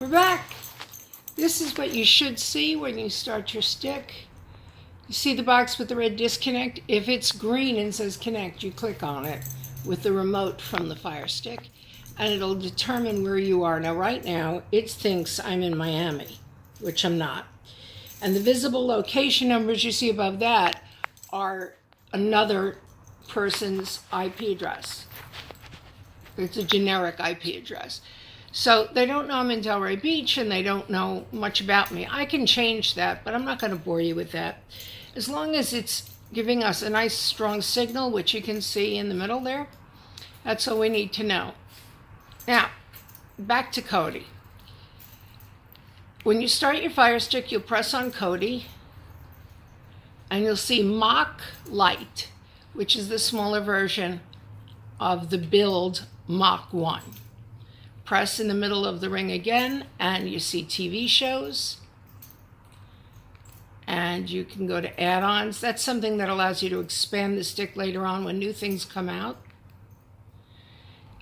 We're back. This is what you should see when you start your stick. You see the box with the red disconnect? If it's green and says connect, you click on it with the remote from the Firestick, and it'll determine where you are. Now, right now, it thinks I'm in Miami, which I'm not. And the visible location numbers you see above that are another person's IP address. It's a generic IP address. So they don't know I'm in Delray Beach and they don't know much about me. I can change that, but I'm not going to bore you with that. As long as it's giving us a nice strong signal, which you can see in the middle there, that's all we need to know. Now, back to Kodi. When you start your Firestick, you'll press on Kodi and you'll see Mach Lite, which is the smaller version of the build Mach 1. Press in the middle of the ring again, and you see TV shows. And you can go to add-ons. That's something that allows you to expand the stick later on when new things come out.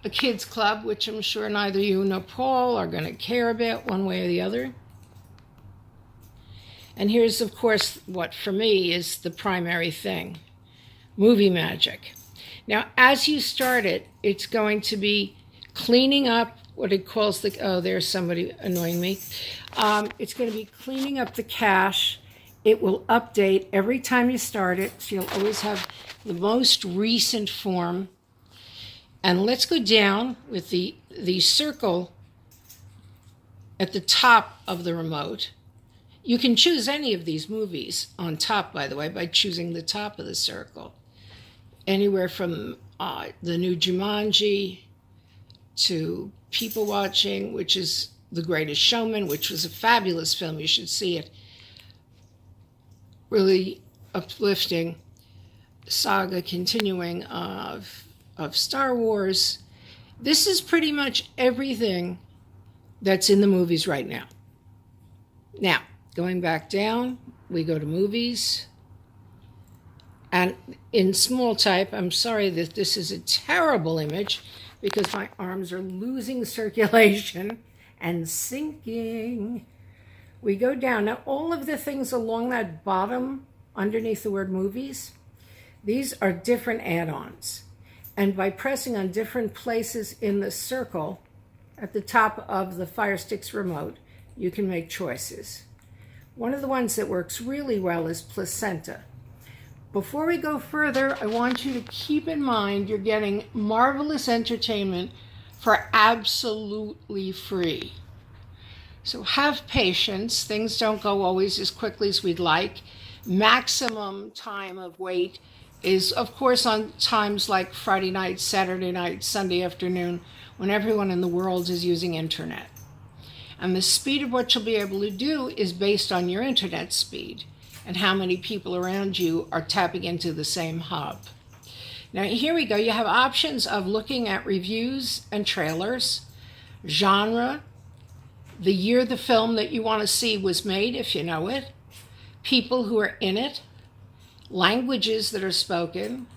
A kids club, which I'm sure neither you nor Paul are going to care about one way or the other. And here's, of course, what for me is the primary thing, movie magic. Now, as you start it, it's going to be cleaning up what it calls the, oh, there's somebody annoying me. It's going to be cleaning up the cache. It will update every time you start it, so you'll always have the most recent form. And let's go down with the circle at the top of the remote. You can choose any of these movies on top, by the way, by choosing the top of the circle. Anywhere from the new Jumanji to People Watching, which is The Greatest Showman, which was a fabulous film. You should see it. Really uplifting saga continuing of Star Wars. This is pretty much everything that's in the movies right now. Now, going back down, we go to movies. And in small type, I'm sorry that this is a terrible image because my arms are losing circulation and sinking. We go down. Now, all of the things along that bottom, underneath the word movies, these are different add-ons. And by pressing on different places in the circle at the top of the Firestick's remote, you can make choices. One of the ones that works really well is placenta. Before we go further, I want you to keep in mind you're getting marvelous entertainment for absolutely free. So have patience. Things don't go always as quickly as we'd like. Maximum time of wait is, of course, on times like Friday night, Saturday night, Sunday afternoon, when everyone in the world is using internet. And the speed of what you'll be able to do is based on your internet speed and how many people around you are tapping into the same hub. Now here we go. You have options of looking at reviews and trailers, genre, the year the film that you want to see was made, if you know it, people who are in it, languages that are spoken.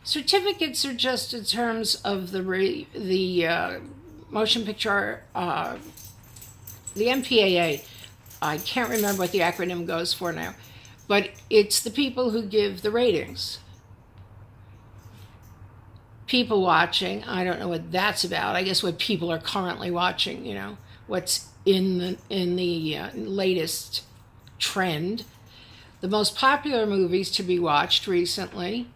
Certificates are just in terms of the motion picture, the MPAA. I can't remember what the acronym goes for now. But it's the people who give the ratings. People watching, I don't know what that's about. I guess what people are currently watching, you know, what's in the latest trend. The most popular movies to be watched recently,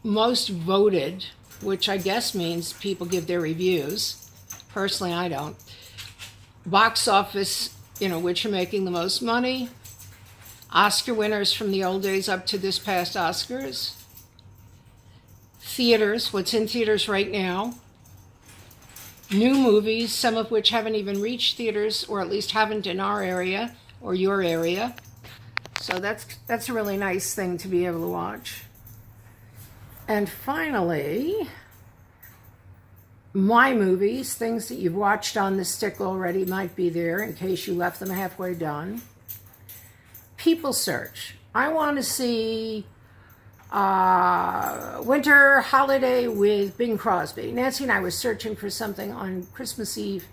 most voted, which I guess means people give their reviews. Personally, I don't. Box office, you know, which are making the most money. Oscar winners from the old days up to this past Oscars. Theaters, what's in theaters right now. New movies, some of which haven't even reached theaters, or at least haven't in our area or your area. So that's a really nice thing to be able to watch. And finally, my movies, things that you've watched on the stick already might be there in case you left them halfway done. People search. I want to see Winter Holiday with Bing Crosby. Nancy and I were searching for something on Christmas Eve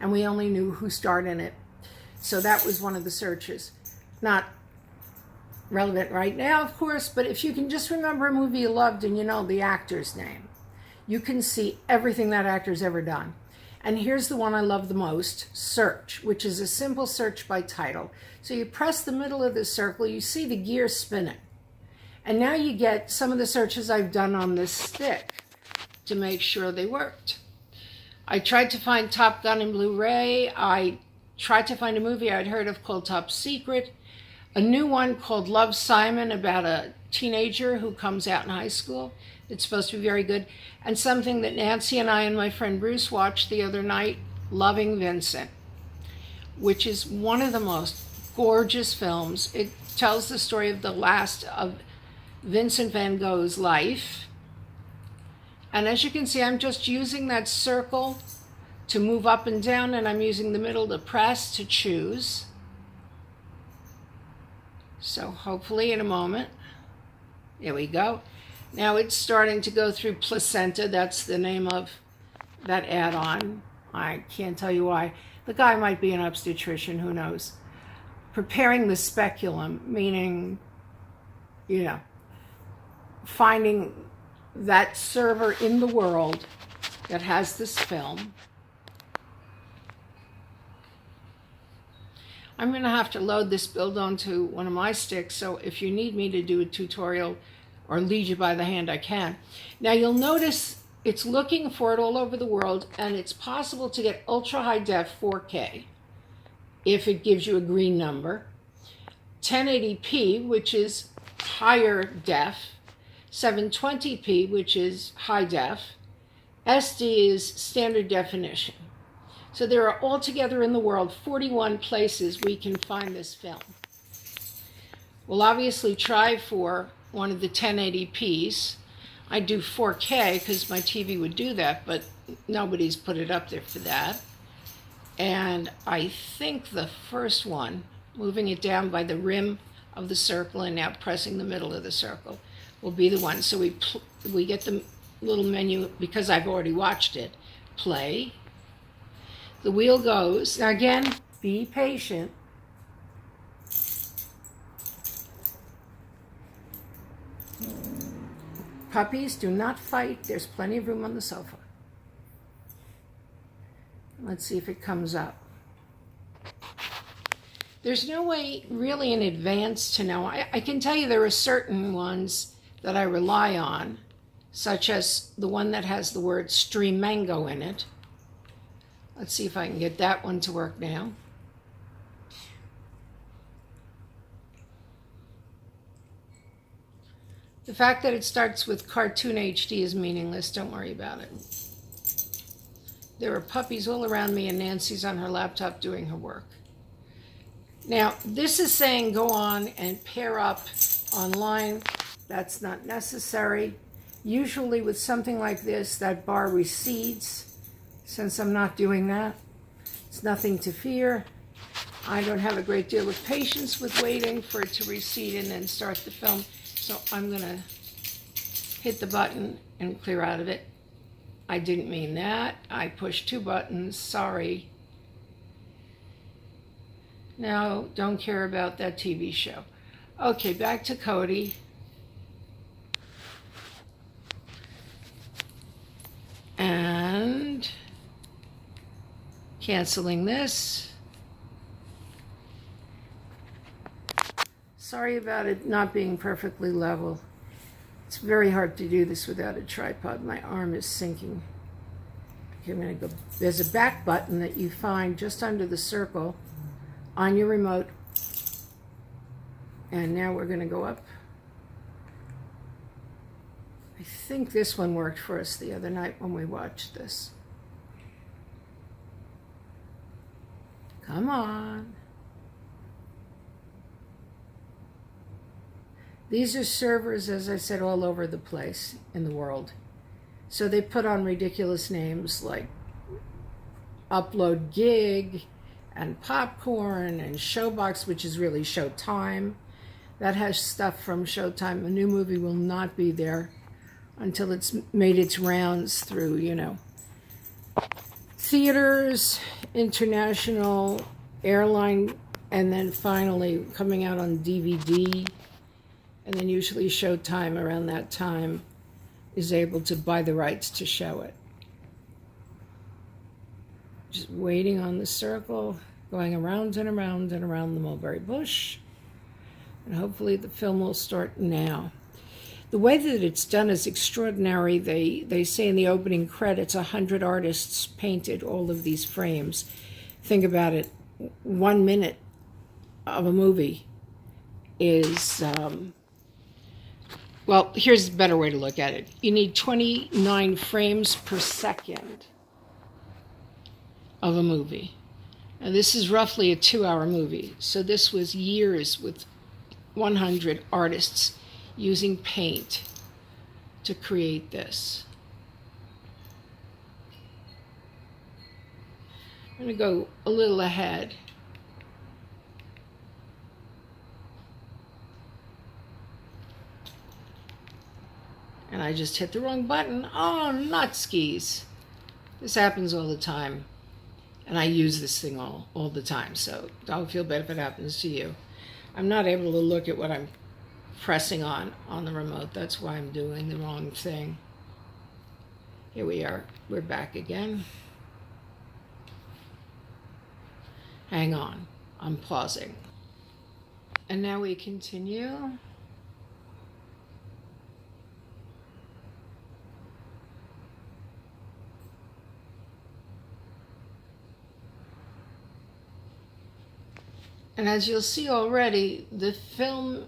and we only knew who starred in it. So that was one of the searches. Not relevant right now, of course, but if you can just remember a movie you loved and you know the actor's name, you can see everything that actor's ever done. And here's the one I love the most, search, which is a simple search by title. So you press the middle of the circle, you see the gear spinning. And now you get some of the searches I've done on this stick to make sure they worked. I tried to find Top Gun in Blu-ray. I tried to find a movie I'd heard of called Top Secret. A new one called Love, Simon, about a teenager who comes out in high school. It's supposed to be very good. And something that Nancy and I and my friend Bruce watched the other night, Loving Vincent, which is one of the most gorgeous films. It tells the story of the last of Vincent van Gogh's life. And as you can see, I'm just using that circle to move up and down, and I'm using the middle to press to choose. So hopefully in a moment, there we go. Now it's starting to go through placenta. That's the name of that add-on. I can't tell you why. The guy might be an obstetrician, who knows. Preparing the speculum, meaning, you know, finding that server in the world that has this film. I'm going to have to load this build onto one of my sticks, so if you need me to do a tutorial or lead you by the hand, I can. Now you'll notice it's looking for it all over the world, and it's possible to get ultra high def 4K if it gives you a green number, 1080p, which is higher def, 720p, which is high def, SD is standard definition. So there are altogether in the world 41 places we can find this film. We'll obviously try for one of the 1080p's. I do 4K because my TV would do that, but nobody's put it up there for that. And I think the first one, moving it down by the rim of the circle and now pressing the middle of the circle, will be the one. So we get the little menu, because I've already watched it, play. The wheel goes. Now again, be patient. Puppies, do not fight. There's plenty of room on the sofa. Let's see if it comes up. There's no way really in advance to know. I can tell you there are certain ones that I rely on, such as the one that has the word Stream Mango in it. Let's see if I can get that one to work now. The fact that it starts with Cartoon HD is meaningless. Don't worry about it. There are puppies all around me, and Nancy's on her laptop doing her work. Now, this is saying go on and pair up online. That's not necessary. Usually with something like this, that bar recedes. Since I'm not doing that, it's nothing to fear. I don't have a great deal of patience with waiting for it to recede and then start the film. So I'm going to hit the button and clear out of it. I didn't mean that. I pushed two buttons. Sorry. No, don't care about that TV show. Okay, back to Kodi. And canceling this. Sorry about it not being perfectly level. It's very hard to do this without a tripod. My arm is sinking. Okay, I'm going to go. There's a back button that you find just under the circle on your remote. And now we're going to go up. I think this one worked for us the other night when we watched this. Come on. These are servers, as I said, all over the place in the world. So they put on ridiculous names like Upload Gig and Popcorn and Showbox, which is really Showtime. That has stuff from Showtime. A new movie will not be there until it's made its rounds through, you know, theaters, international, airline, and then finally coming out on DVD. And then usually Showtime around that time is able to buy the rights to show it. Just waiting on the circle, going around and around and around the mulberry bush. And hopefully the film will start now. The way that it's done is extraordinary. They say in the opening credits, 100 artists painted all of these frames. Think about it. 1 minute of a movie is, well, here's a better way to look at it. You need 29 frames per second of a movie. Now, this is roughly a 2-hour movie. So this was years with 100 artists using paint to create this. I'm going to go a little ahead. And I just hit the wrong button. Oh, nutskis. This happens all the time. And I use this thing all the time, so don't feel bad if it happens to you. I'm not able to look at what I'm pressing on the remote. That's why I'm doing the wrong thing. Here we are. We're back again. Hang on. I'm pausing. And now we continue. And as you'll see already, the film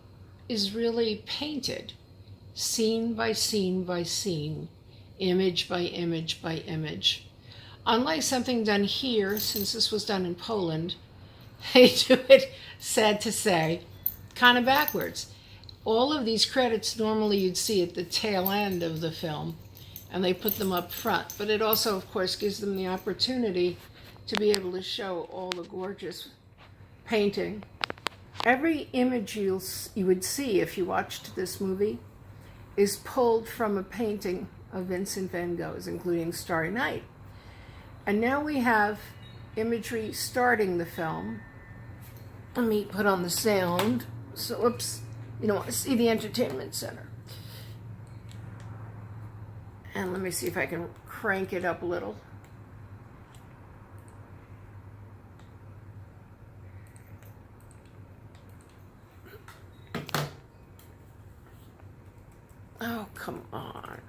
is really painted, scene by scene by scene, image by image by image. Unlike something done here, since this was done in Poland, they do it, sad to say, kind of backwards. All of these credits normally you'd see at the tail end of the film, and they put them up front. But it also, of course, gives them the opportunity to be able to show all the gorgeous painting. Every image you would see if you watched this movie is pulled from a painting of Vincent van Gogh's, including Starry Night. And now we have imagery starting the film. Let me put on the sound. So, oops, you don't want to see the entertainment center. And let me see if I can crank it up a little. Oh, come on.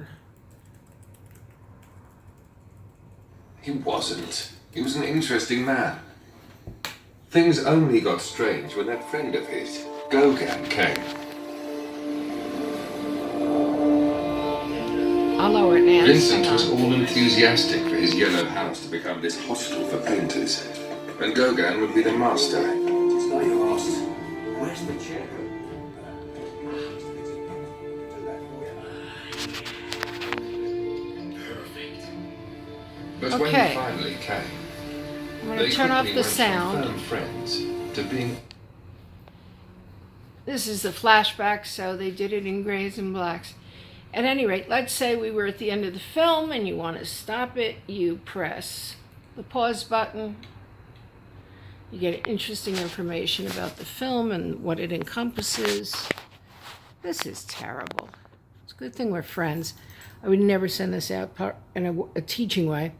He wasn't. He was an interesting man. Things only got strange when that friend of his, Gauguin, came. I'll lower it now. Vincent was all enthusiastic for his yellow house to become this hostel for painters. And Gauguin would be the master. It's like you asked, where's the chair? But Okay. when he finally came, I'm going they to turn off quickly the went from sound. firm friends to being. This is the flashback, so they did it in grays and blacks. At any rate, let's say we were at the end of the film and you want to stop it. You press the pause button. You get interesting information about the film and what it encompasses. This is terrible. It's a good thing we're friends. I would never send this out in a teaching way.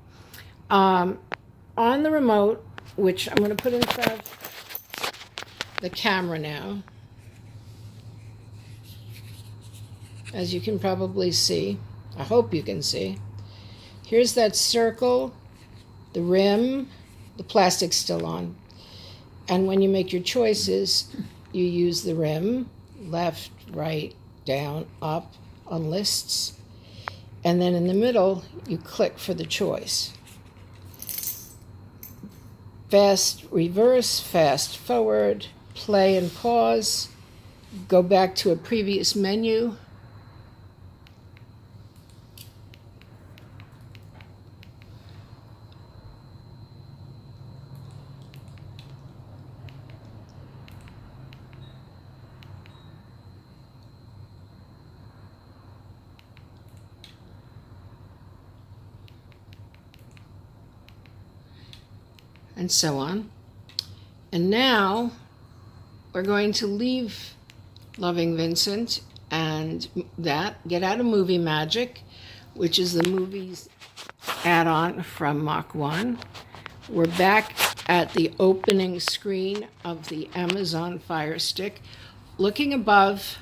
On the remote, which I'm going to put in front of the camera now, as you can probably see, I hope you can see, here's that circle, the rim, the plastic's still on. And when you make your choices, you use the rim, left, right, down, up on lists. And then in the middle, you click for the choice. Fast reverse, fast forward, play and pause, go back to a previous menu. and so on. And now we're going to leave Loving Vincent and get out of Movie Magic, which is the movies add-on from Mach 1. We're back at the opening screen of the Amazon Firestick. Looking above,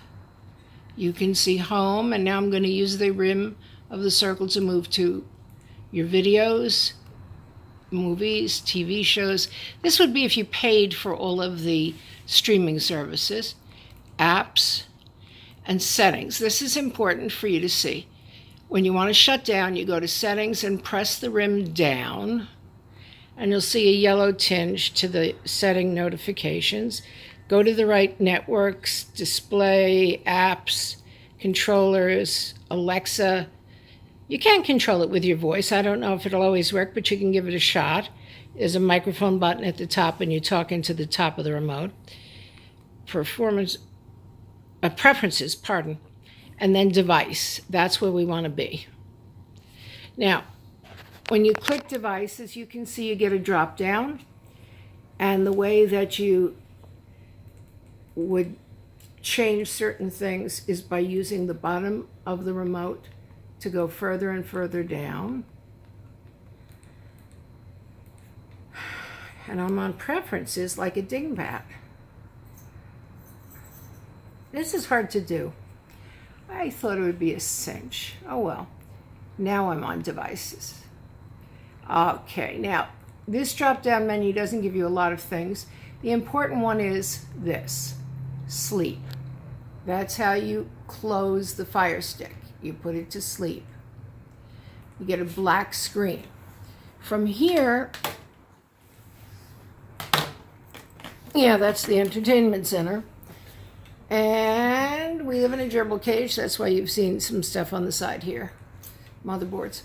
you can see home, and now I'm going to use the rim of the circle to move to your videos, movies, TV shows. This would be if you paid for all of the streaming services, apps, and settings. This is important for you to see. When you want to shut down, you go to settings and press the rim down, and you'll see a yellow tinge to the setting notifications. Go to the right networks, display, apps, controllers, Alexa. You can control it with your voice. I don't know if it'll always work, but you can give it a shot. There's a microphone button at the top, and you talk into the top of the remote. Preferences, and then device. That's where we want to be. Now, when you click devices, you can see you get a drop down, and the way that you would change certain things is by using the bottom of the remote to go further and further down. And I'm on preferences like a dingbat. This is hard to do. I thought it would be a cinch. Oh well. Now I'm on devices. Okay, now this drop-down menu doesn't give you a lot of things. The important one is this, sleep. That's how you close the Firestick. You put it to sleep. You get a black screen. From here, yeah, that's the entertainment center. And we live in a gerbil cage. That's why you've seen some stuff on the side here. Motherboards.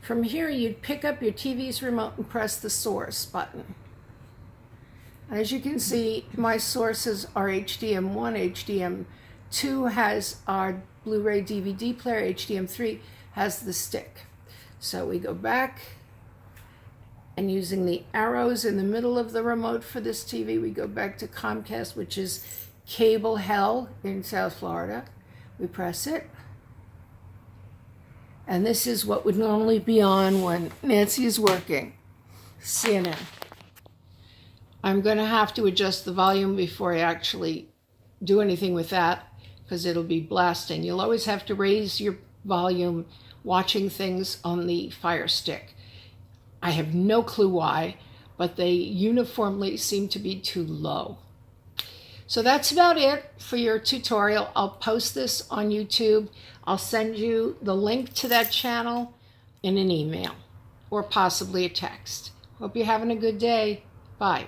From here, you'd pick up your TV's remote and press the source button. As you can see, my sources are HDM1, HDM2 has our Blu-ray DVD player, HDM3 has the stick. So we go back, and using the arrows in the middle of the remote for this TV, we go back to Comcast, which is cable hell in South Florida. We press it. And this is what would normally be on when Nancy is working. CNN. I'm going to have to adjust the volume before I actually do anything with that, because it'll be blasting. You'll always have to raise your volume watching things on the Firestick. I have no clue why, but they uniformly seem to be too low. So that's about it for your tutorial. I'll post this on YouTube. I'll send you the link to that channel in an email or possibly a text. Hope you're having a good day. Bye.